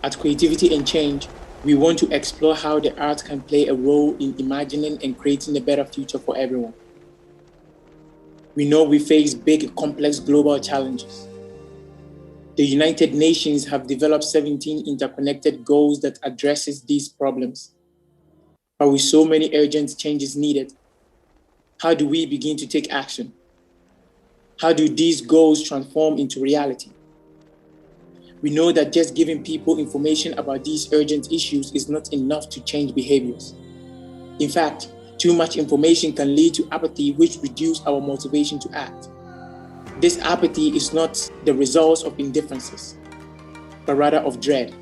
At Creativity and Change, we want to explore how the arts can play a role in imagining and creating a better future for everyone. We know we face big, complex global challenges. The United Nations have developed 17 interconnected goals that addresses these problems. But with so many urgent changes needed, how do we begin to take action? How do these goals transform into reality? We know that just giving people information about these urgent issues is not enough to change behaviors. In fact, too much information can lead to apathy, which reduces our motivation to act. This apathy is not the result of indifferences, but rather of dread.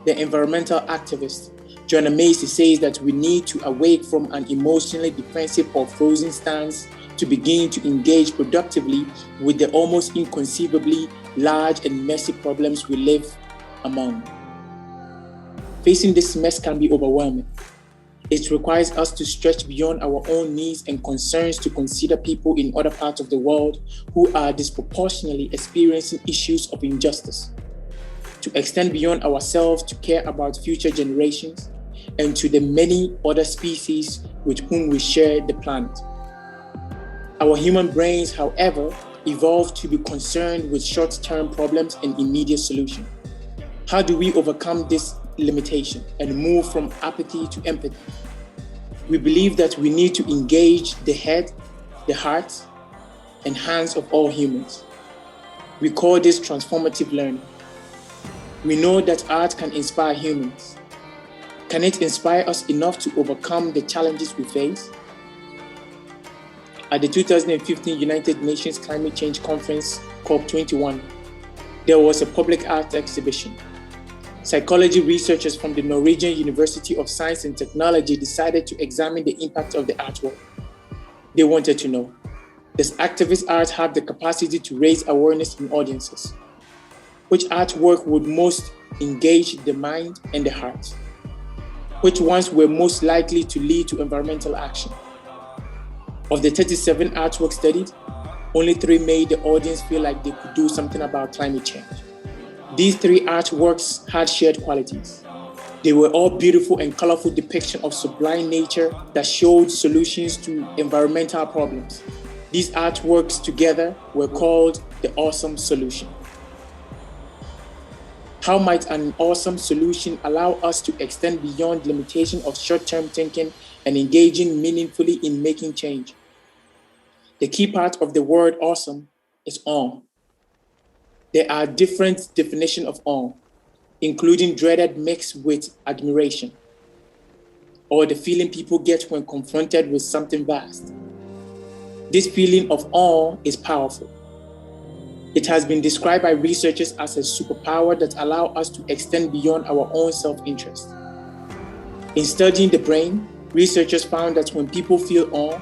The environmental activist Joanna Macy says that we need to awake from an emotionally defensive or frozen stance to begin to engage productively with the almost inconceivably large and messy problems we live among. Facing this mess can be overwhelming. It requires us to stretch beyond our own needs and concerns to consider people in other parts of the world who are disproportionately experiencing issues of injustice, to extend beyond ourselves to care about future generations and to the many other species with whom we share the planet. Our human brains, however, evolved to be concerned with short-term problems and immediate solutions. How do we overcome this limitation and move from apathy to empathy? We believe that we need to engage the head, the heart, and hands of all humans. We call this transformative learning. We know that art can inspire humans. Can it inspire us enough to overcome the challenges we face? At the 2015 United Nations Climate Change Conference, COP21, there was a public art exhibition. Psychology researchers from the Norwegian University of Science and Technology decided to examine the impact of the artwork. They wanted to know, does activist art have the capacity to raise awareness in audiences? Which artwork would most engage the mind and the heart? Which ones were most likely to lead to environmental action? Of the 37 artworks studied, only 3 made the audience feel like they could do something about climate change. These 3 artworks had shared qualities. They were all beautiful and colorful depictions of sublime nature that showed solutions to environmental problems. These artworks together were called the Awesome Solution. How might an awesome solution allow us to extend beyond limitation of short-term thinking and engaging meaningfully in making change? The key part of the word awesome is awe. There are different definitions of awe, including dreaded mixed with admiration, or the feeling people get when confronted with something vast. This feeling of awe is powerful. It has been described by researchers as a superpower that allows us to extend beyond our own self-interest. In studying the brain, researchers found that when people feel awe,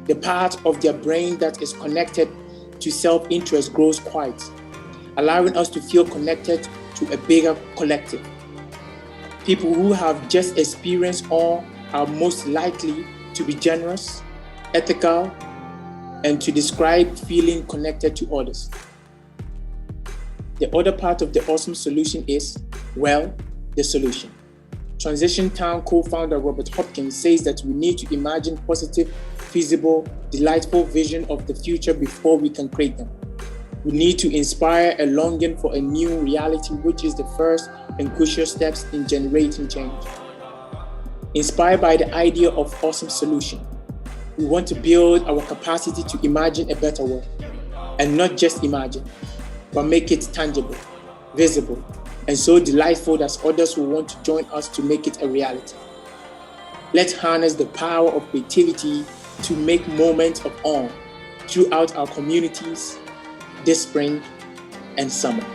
the part of their brain that is connected to self-interest grows quiet, allowing us to feel connected to a bigger collective. People who have just experienced awe are most likely to be generous, ethical, and to describe feeling connected to others. The other part of the awesome solution is, well, the solution. Transition Town co-founder Robert Hopkins says that we need to imagine positive, feasible, delightful vision of the future before we can create them. We need to inspire a longing for a new reality, which is the first and crucial steps in generating change. Inspired by the idea of awesome solution, we want to build our capacity to imagine a better world, and not just imagine, but make it tangible, visible, and so delightful that others will want to join us to make it a reality. Let's harness the power of creativity to make moments of awe throughout our communities this spring and summer.